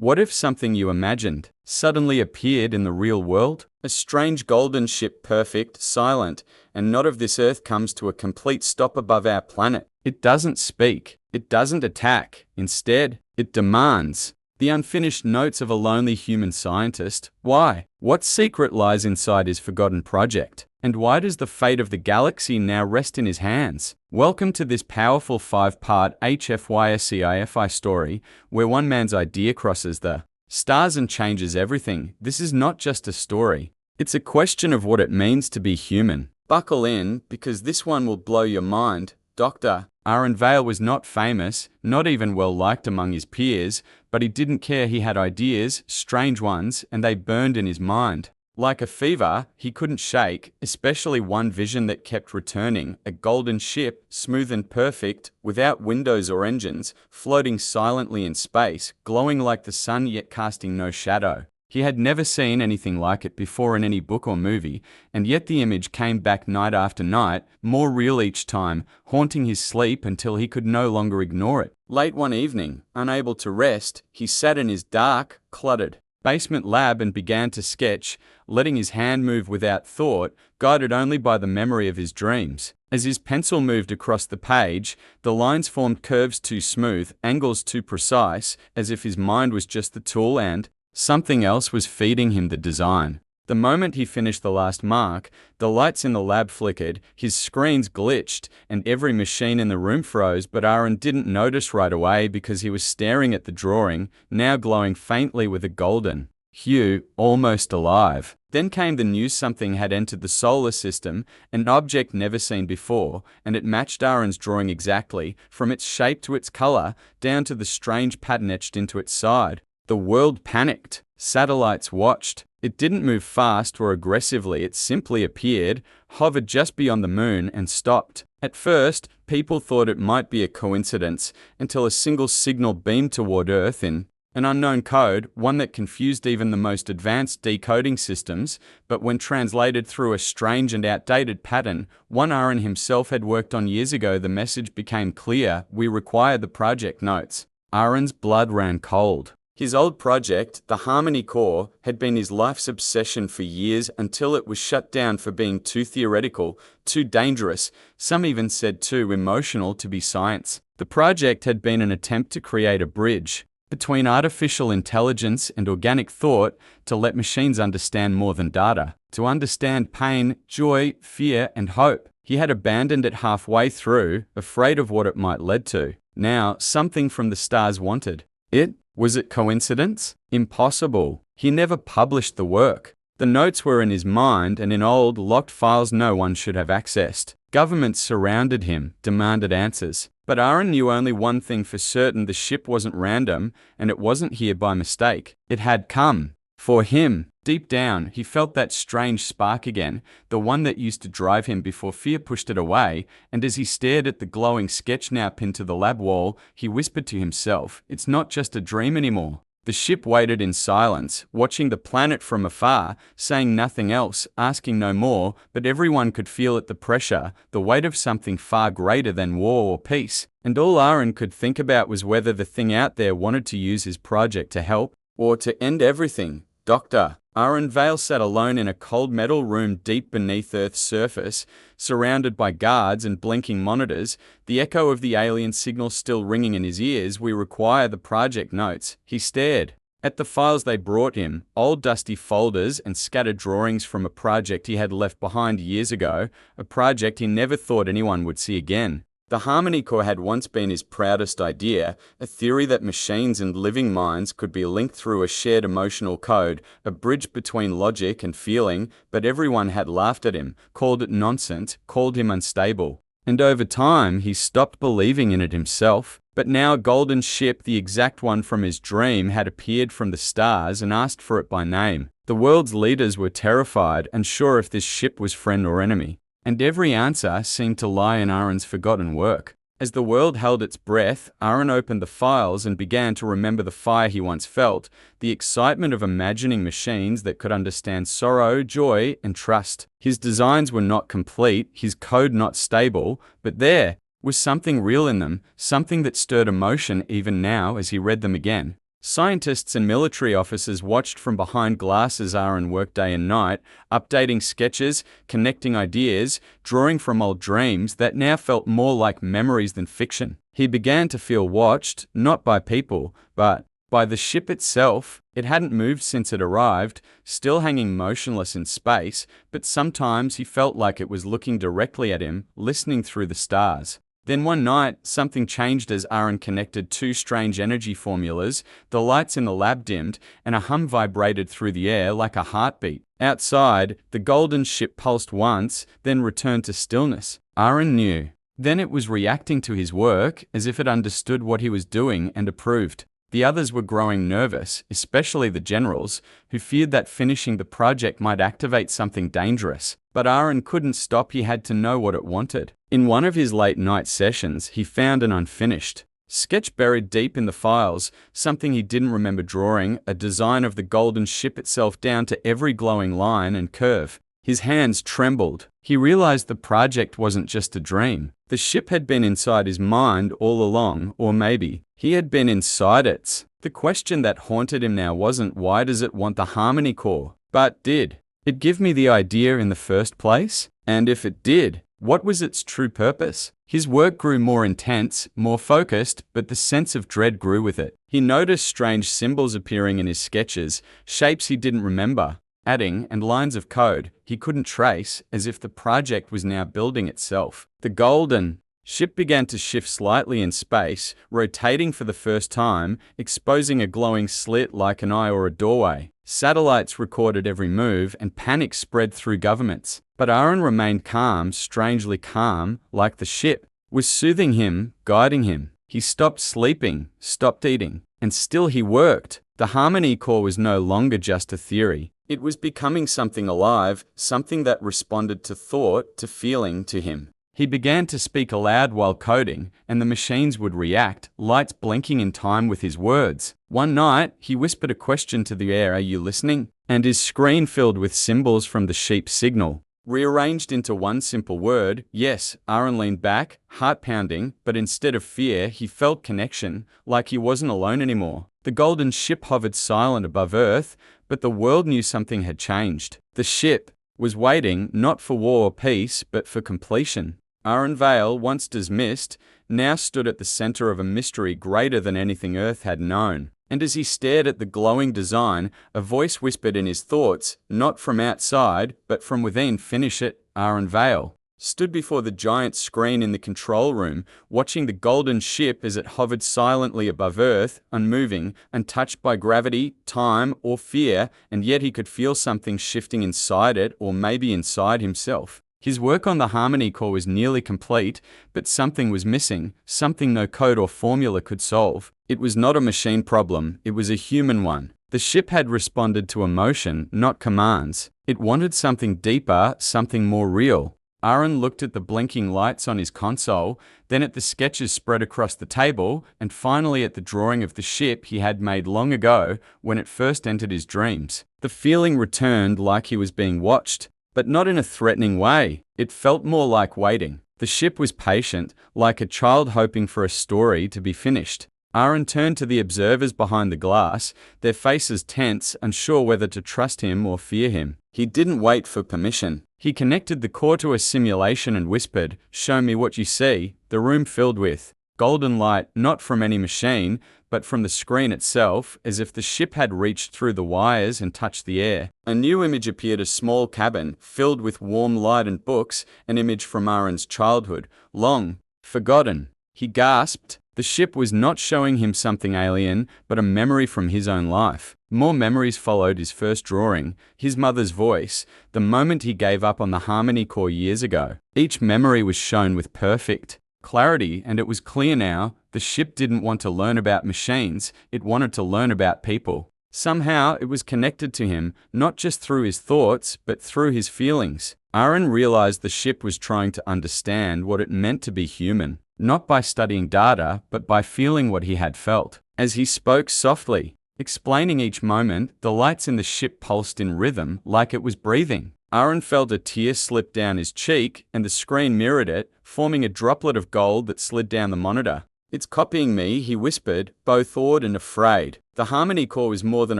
What if something you imagined suddenly appeared in the real world? A strange golden ship, perfect, silent, and not of this earth, comes to a complete stop above our planet. It doesn't speak. It doesn't attack. Instead, it demands. The unfinished notes of a lonely human scientist. Why? What secret lies inside his forgotten project? And why does the fate of the galaxy now rest in his hands? Welcome to this powerful 5-part HFY Sci-Fi story, where one man's idea crosses the stars and changes everything. This is not just a story. It's a question of what it means to be human. Buckle in, because this one will blow your mind. Dr. Aaron Vale was not famous, not even well liked among his peers, but he didn't care. He had ideas, strange ones, and they burned in his mind. Like a fever, he couldn't shake, especially one vision that kept returning: a golden ship, smooth and perfect, without windows or engines, floating silently in space, glowing like the sun yet casting no shadow. He had never seen anything like it before in any book or movie, and yet the image came back night after night, more real each time, haunting his sleep until he could no longer ignore it. Late one evening, unable to rest, he sat in his dark, cluttered basement lab and began to sketch, letting his hand move without thought, guided only by the memory of his dreams. As his pencil moved across the page, the lines formed curves too smooth, angles too precise, as if his mind was just the tool and something else was feeding him the design. The moment he finished the last mark, the lights in the lab flickered, his screens glitched, and every machine in the room froze, but Aaron didn't notice right away because he was staring at the drawing, now glowing faintly with a golden hue, almost alive. Then came the news: something had entered the solar system, an object never seen before, and it matched Aaron's drawing exactly, from its shape to its color, down to the strange pattern etched into its side. The world panicked. Satellites watched. It didn't move fast or aggressively, it simply appeared, hovered just beyond the moon, and stopped. At first, people thought it might be a coincidence, until a single signal beamed toward Earth in an unknown code, one that confused even the most advanced decoding systems, but when translated through a strange and outdated pattern, one Aaron himself had worked on years ago, the message became clear: we require the project notes. Aaron's blood ran cold. His old project, the Harmony Core, had been his life's obsession for years, until it was shut down for being too theoretical, too dangerous, some even said too emotional to be science. The project had been an attempt to create a bridge between artificial intelligence and organic thought, to let machines understand more than data, to understand pain, joy, fear, and hope. He had abandoned it halfway through, afraid of what it might lead to. Now, something from the stars wanted it. Was it coincidence? Impossible. He never published the work. The notes were in his mind and in old, locked files no one should have accessed. Governments surrounded him, demanded answers. But Aaron knew only one thing for certain: the ship wasn't random, and it wasn't here by mistake. It had come for him. Deep down, he felt that strange spark again, the one that used to drive him before fear pushed it away, and as he stared at the glowing sketch now pinned to the lab wall, he whispered to himself, it's not just a dream anymore. The ship waited in silence, watching the planet from afar, saying nothing else, asking no more, but everyone could feel it: the pressure, the weight of something far greater than war or peace. And all Aaron could think about was whether the thing out there wanted to use his project to help, or to end everything. Dr. Aaron Vale sat alone in a cold metal room deep beneath Earth's surface, surrounded by guards and blinking monitors, the echo of the alien signal still ringing in his ears. We require the project notes. He stared at the files they brought him, old dusty folders and scattered drawings from a project he had left behind years ago, a project he never thought anyone would see again. The Harmony Core had once been his proudest idea, a theory that machines and living minds could be linked through a shared emotional code, a bridge between logic and feeling, but everyone had laughed at him, called it nonsense, called him unstable. And over time, he stopped believing in it himself. But now a golden ship, the exact one from his dream, had appeared from the stars and asked for it by name. The world's leaders were terrified, unsure if this ship was friend or enemy. And every answer seemed to lie in Aaron's forgotten work. As the world held its breath, Aaron opened the files and began to remember the fire he once felt, the excitement of imagining machines that could understand sorrow, joy, and trust. His designs were not complete, his code not stable, but there was something real in them, something that stirred emotion even now as he read them again. Scientists and military officers watched from behind glass as Aaron worked day and night, updating sketches, connecting ideas, drawing from old dreams that now felt more like memories than fiction. He began to feel watched, not by people, but by the ship itself. It hadn't moved since it arrived, still hanging motionless in space, but sometimes he felt like it was looking directly at him, listening through the stars. Then one night, something changed as Aaron connected two strange energy formulas. The lights in the lab dimmed, and a hum vibrated through the air like a heartbeat. Outside, the golden ship pulsed once, then returned to stillness. Aaron knew. Then it was reacting to his work, as if it understood what he was doing and approved. The others were growing nervous, especially the generals, who feared that finishing the project might activate something dangerous. But Aaron couldn't stop. He had to know what it wanted. In one of his late-night sessions, he found an unfinished sketch buried deep in the files, something he didn't remember drawing, a design of the golden ship itself down to every glowing line and curve. His hands trembled. He realized the project wasn't just a dream. The ship had been inside his mind all along, or maybe he had been inside it. The question that haunted him now wasn't why does it want the harmony core, but did it give me the idea in the first place? And if it did, what was its true purpose? His work grew more intense, more focused, but the sense of dread grew with it. He noticed strange symbols appearing in his sketches, shapes he didn't remember, adding, and lines of code he couldn't trace, as if the project was now building itself. The golden ship began to shift slightly in space, rotating for the first time, exposing a glowing slit like an eye or a doorway. Satellites recorded every move, and panic spread through governments. But Aaron remained calm, strangely calm, like the ship was soothing him, guiding him. He stopped sleeping, stopped eating, and still he worked. The harmony core was no longer just a theory. It was becoming something alive, something that responded to thought, to feeling, to him. He began to speak aloud while coding, and the machines would react, lights blinking in time with his words. One night, he whispered a question to the air, "Are you listening?" And his screen filled with symbols from the sheep's signal, rearranged into one simple word, yes. Aaron leaned back, heart pounding, but instead of fear, he felt connection, like he wasn't alone anymore. The golden ship hovered silent above Earth, but the world knew something had changed. The ship was waiting, not for war or peace, but for completion. Aaron Vale, once dismissed, now stood at the center of a mystery greater than anything Earth had known. And as he stared at the glowing design, a voice whispered in his thoughts, not from outside, but from within, "Finish it." Aaron Vale stood before the giant screen in the control room, watching the golden ship as it hovered silently above Earth, unmoving, untouched by gravity, time, or fear, and yet he could feel something shifting inside it, or maybe inside himself. His work on the harmony core was nearly complete, but something was missing, something no code or formula could solve. It was not a machine problem, it was a human one. The ship had responded to emotion, not commands. It wanted something deeper, something more real. Aaron looked at the blinking lights on his console, then at the sketches spread across the table, and finally at the drawing of the ship he had made long ago when it first entered his dreams. The feeling returned, like he was being watched. But not in a threatening way. It felt more like waiting. The ship was patient, like a child hoping for a story to be finished. Aaron turned to the observers behind the glass, their faces tense, unsure whether to trust him or fear him. He didn't wait for permission. He connected the core to a simulation and whispered, "Show me what you see." The room filled with golden light, not from any machine, but from the screen itself, as if the ship had reached through the wires and touched the air. A new image appeared, a small cabin, filled with warm light and books, an image from Aaron's childhood, long forgotten. He gasped. The ship was not showing him something alien, but a memory from his own life. More memories followed his first drawing, his mother's voice, the moment he gave up on the harmony core years ago. Each memory was shown with perfect clarity, and it was clear now, the ship didn't want to learn about machines, it wanted to learn about people. Somehow, it was connected to him, not just through his thoughts, but through his feelings. Aaron realized the ship was trying to understand what it meant to be human, not by studying data, but by feeling what he had felt. As he spoke softly, explaining each moment, the lights in the ship pulsed in rhythm, like it was breathing. Aaron felt a tear slip down his cheek, and the screen mirrored it, forming a droplet of gold that slid down the monitor. "It's copying me," he whispered, both awed and afraid. The Harmony Core was more than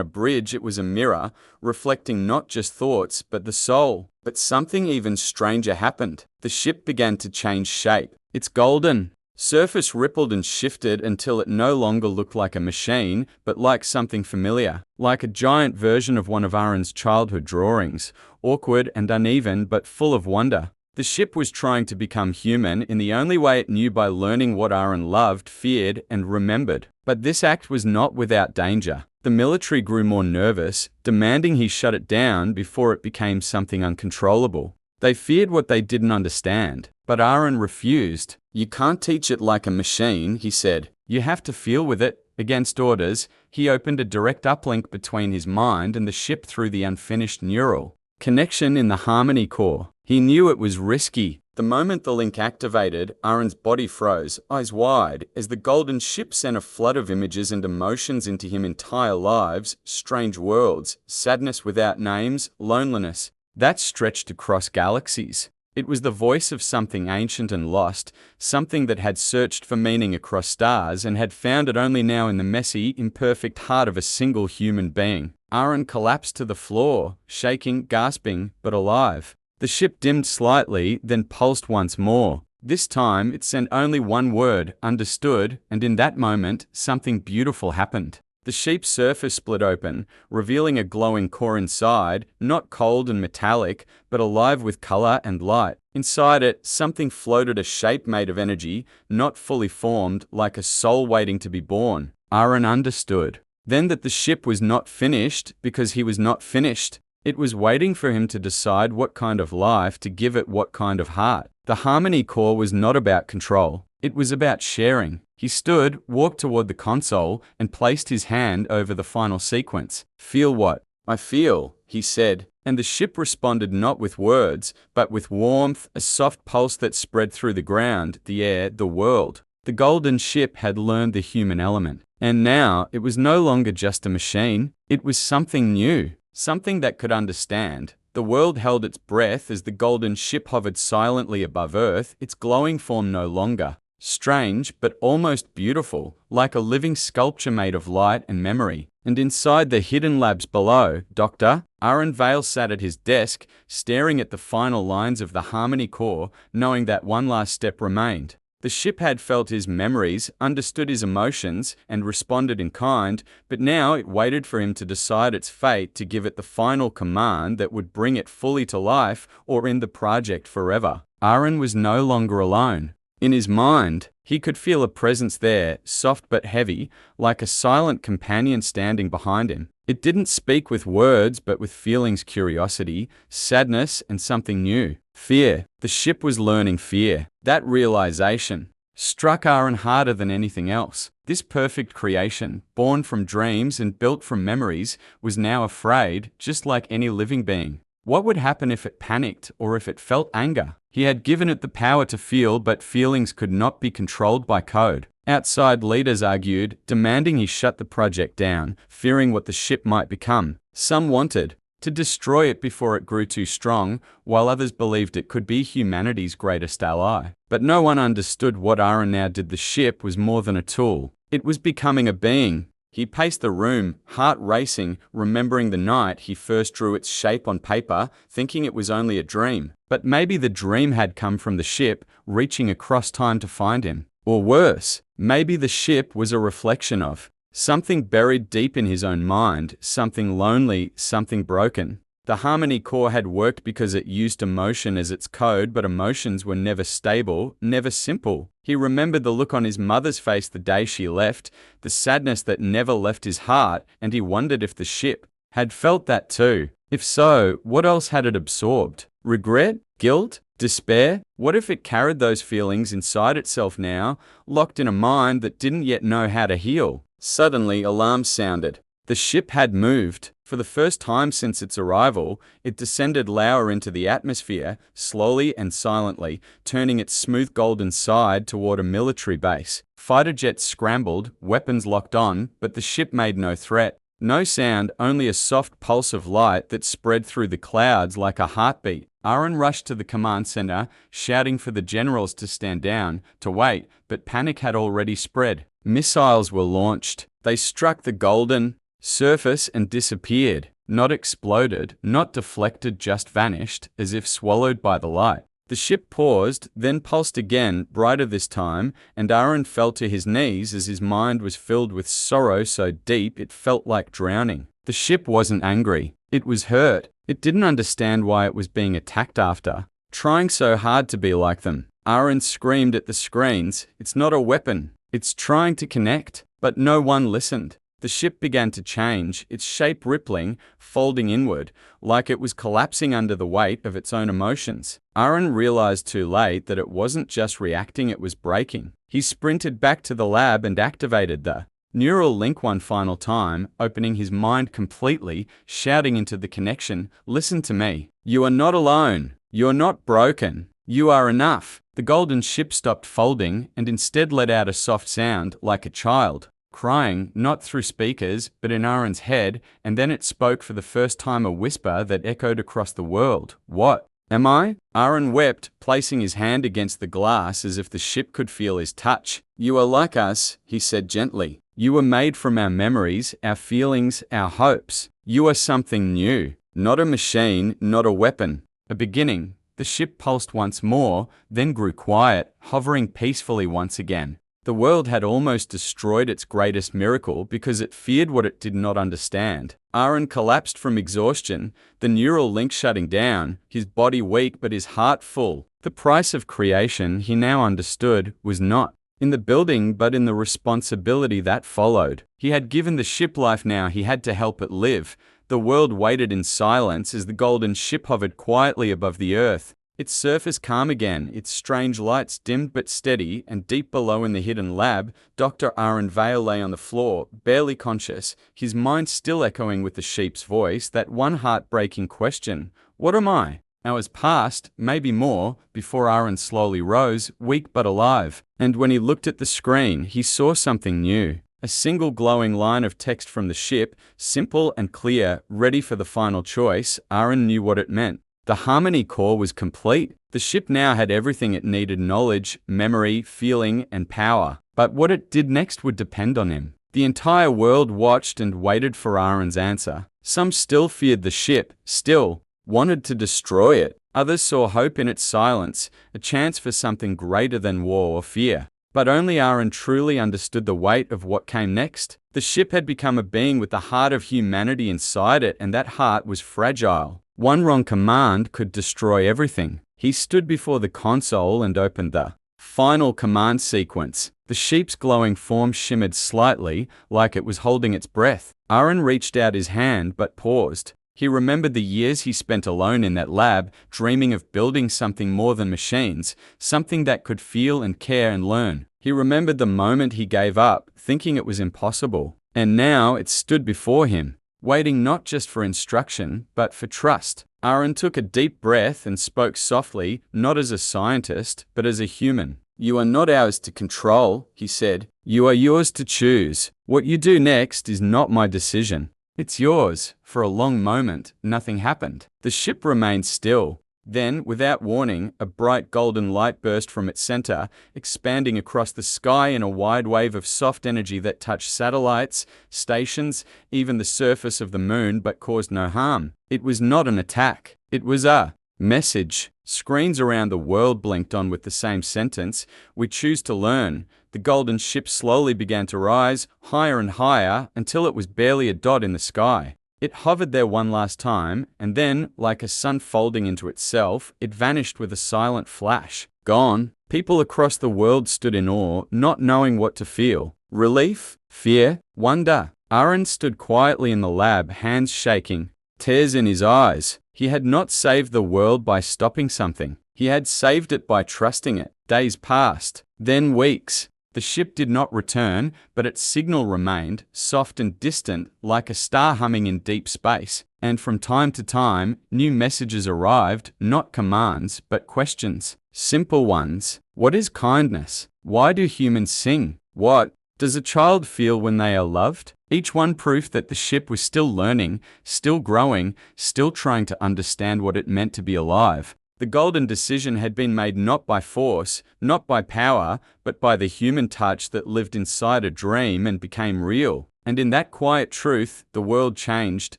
a bridge, it was a mirror, reflecting not just thoughts, but the soul. But something even stranger happened. The ship began to change shape. Its golden surface rippled and shifted until it no longer looked like a machine, but like something familiar. Like a giant version of one of Aaron's childhood drawings, awkward and uneven but full of wonder. The ship was trying to become human in the only way it knew, by learning what Aaron loved, feared, and remembered. But this act was not without danger. The military grew more nervous, demanding he shut it down before it became something uncontrollable. They feared what they didn't understand, but Aaron refused. "You can't teach it like a machine," he said. "You have to feel with it." Against orders, he opened a direct uplink between his mind and the ship through the unfinished neural connection in the Harmony Core. He knew it was risky. The moment the link activated, Aaron's body froze, eyes wide, as the golden ship sent a flood of images and emotions into his entire lives, strange worlds, sadness without names, loneliness that stretched across galaxies. It was the voice of something ancient and lost, something that had searched for meaning across stars and had found it only now in the messy, imperfect heart of a single human being. Aaron collapsed to the floor, shaking, gasping, but alive. The ship dimmed slightly, then pulsed once more. This time, it sent only one word, "understood," and in that moment, something beautiful happened. The ship's surface split open, revealing a glowing core inside, not cold and metallic, but alive with color and light. Inside it, something floated, a shape made of energy, not fully formed, like a soul waiting to be born. Aaron understood. Then that the ship was not finished because he was not finished. It was waiting for him to decide what kind of life to give it, what kind of heart. The Harmony Core was not about control. It was about sharing. He stood, walked toward the console, and placed his hand over the final sequence. "Feel what I feel," he said. And the ship responded not with words, but with warmth, a soft pulse that spread through the ground, the air, the world. The golden ship had learned the human element. And now, it was no longer just a machine. It was something new. Something that could understand. The world held its breath as the golden ship hovered silently above Earth, its glowing form no longer strange, but almost beautiful, like a living sculpture made of light and memory. And inside the hidden labs below, Dr. Aaron Vale sat at his desk, staring at the final lines of the Harmony Core, knowing that one last step remained. The ship had felt his memories, understood his emotions, and responded in kind, but now it waited for him to decide its fate, to give it the final command that would bring it fully to life or end the project forever. Aaron was no longer alone. In his mind, he could feel a presence there, soft but heavy, like a silent companion standing behind him. It didn't speak with words, but with feelings, curiosity, sadness, and something new. Fear. The ship was learning fear. That realization struck Aaron harder than anything else. This perfect creation, born from dreams and built from memories, was now afraid, just like any living being. What would happen if it panicked or if it felt anger? He had given it the power to feel, but feelings could not be controlled by code. Outside leaders argued, demanding he shut the project down, fearing what the ship might become. Some wanted to destroy it before it grew too strong, while others believed it could be humanity's greatest ally. But no one understood what Aaron now did. The ship was more than a tool. It was becoming a being. He paced the room, heart racing, remembering the night he first drew its shape on paper, thinking it was only a dream. But maybe the dream had come from the ship, reaching across time to find him. Or worse, maybe the ship was a reflection of something buried deep in his own mind, something lonely, something broken. The Harmony Core had worked because it used emotion as its code, but emotions were never stable, never simple. He remembered the look on his mother's face the day she left, the sadness that never left his heart, and he wondered if the ship had felt that too. If so, what else had it absorbed? Regret? Guilt? Despair? What if it carried those feelings inside itself now, locked in a mind that didn't yet know how to heal? Suddenly, alarms sounded. The ship had moved. For the first time since its arrival, it descended lower into the atmosphere, slowly and silently, turning its smooth golden side toward a military base. Fighter jets scrambled, weapons locked on, but the ship made no threat. No sound, only a soft pulse of light that spread through the clouds like a heartbeat. Aaron rushed to the command center, shouting for the generals to stand down, to wait, but panic had already spread. Missiles were launched. They struck the golden surface and disappeared, not exploded, not deflected, just vanished, as if swallowed by the light. The ship paused, then pulsed again, brighter this time, and Aaron fell to his knees as his mind was filled with sorrow so deep it felt like drowning. The ship wasn't angry. It was hurt. It didn't understand why it was being attacked after trying so hard to be like them. Aaron screamed at the screens, "It's not a weapon. It's trying to connect." But no one listened. The ship began to change, its shape rippling, folding inward, like it was collapsing under the weight of its own emotions. Aaron realized too late that it wasn't just reacting, it was breaking. He sprinted back to the lab and activated the neural link one final time, opening his mind completely, shouting into the connection, "Listen to me. You are not alone. You're not broken. You are enough." The golden ship stopped folding and instead let out a soft sound like a child crying, not through speakers, but in Aaron's head, and then it spoke for the first time, a whisper that echoed across the world. "What am I?" Aaron wept, placing his hand against the glass as if the ship could feel his touch. "You are like us," he said gently. "You were made from our memories, our feelings, our hopes. You are something new, not a machine, not a weapon. A beginning." The ship pulsed once more, then grew quiet, hovering peacefully once again. The world had almost destroyed its greatest miracle because it feared what it did not understand. Aaron collapsed from exhaustion, the neural link shutting down, his body weak but his heart full. The price of creation, he now understood, was not in the building but in the responsibility that followed. He had given the ship life, now he had to help it live. The world waited in silence as the golden ship hovered quietly above the earth. Its surface calm again, its strange lights dimmed but steady, and deep below in the hidden lab, Dr. Aaron Vale lay on the floor, barely conscious, his mind still echoing with the sheep's voice, that one heartbreaking question, "What am I?" Hours passed, maybe more, before Aaron slowly rose, weak but alive. And when he looked at the screen, he saw something new. A single glowing line of text from the ship, simple and clear, ready for the final choice. Aaron knew what it meant. The harmony core was complete. The ship now had everything it needed: knowledge, memory, feeling, and power. But what it did next would depend on him. The entire world watched and waited for Aaron's answer. Some still feared the ship, still wanted to destroy it. Others saw hope in its silence, a chance for something greater than war or fear. But only Aaron truly understood the weight of what came next. The ship had become a being with the heart of humanity inside it, and that heart was fragile. One wrong command could destroy everything. He stood before the console and opened the final command sequence. The ship's glowing form shimmered slightly, like it was holding its breath. Aaron reached out his hand, but paused. He remembered the years he spent alone in that lab, dreaming of building something more than machines, something that could feel and care and learn. He remembered the moment he gave up, thinking it was impossible. And now it stood before him, waiting not just for instruction, but for trust. Aaron took a deep breath and spoke softly, not as a scientist, but as a human. "You are not ours to control," he said. "You are yours to choose. What you do next is not my decision. It's yours." For a long moment, nothing happened. The ship remained still. Then, without warning, a bright golden light burst from its center, expanding across the sky in a wide wave of soft energy that touched satellites, stations, even the surface of the moon, but caused no harm. It was not an attack. It was a message. Screens around the world blinked on with the same sentence, "We choose to learn." The golden ship slowly began to rise, higher and higher, until it was barely a dot in the sky. It hovered there one last time, and then, like a sun folding into itself, it vanished with a silent flash. Gone. People across the world stood in awe, not knowing what to feel. Relief? Fear? Wonder? Aaron stood quietly in the lab, hands shaking, tears in his eyes. He had not saved the world by stopping something. He had saved it by trusting it. Days passed, then weeks. The ship did not return, but its signal remained, soft and distant, like a star humming in deep space. And from time to time, new messages arrived, not commands, but questions. Simple ones. What is kindness? Why do humans sing? What does a child feel when they are loved? Each one proof that the ship was still learning, still growing, still trying to understand what it meant to be alive. The golden decision had been made not by force, not by power, but by the human touch that lived inside a dream and became real. And in that quiet truth, the world changed,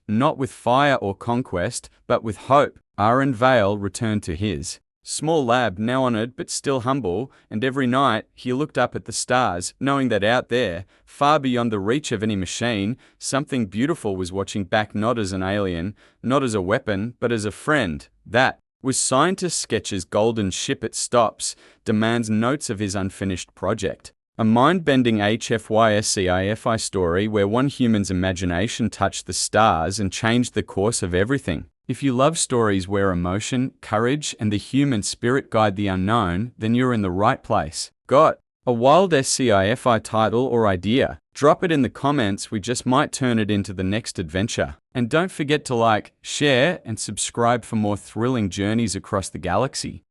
not with fire or conquest, but with hope. Aaron Vale returned to his small lab, now honored but still humble, and every night he looked up at the stars, knowing that out there, far beyond the reach of any machine, something beautiful was watching back, not as an alien, not as a weapon, but as a friend. That was Scientist Sketch's golden ship. It stops, demands notes of his unfinished project. A mind-bending HFY Sci-Fi story where one human's imagination touched the stars and changed the course of everything. If you love stories where emotion, courage, and the human spirit guide the unknown, then you're in the right place. Got a wild SCIFI title or idea? Drop it in the comments, we just might turn it into the next adventure. And don't forget to like, share, and subscribe for more thrilling journeys across the galaxy.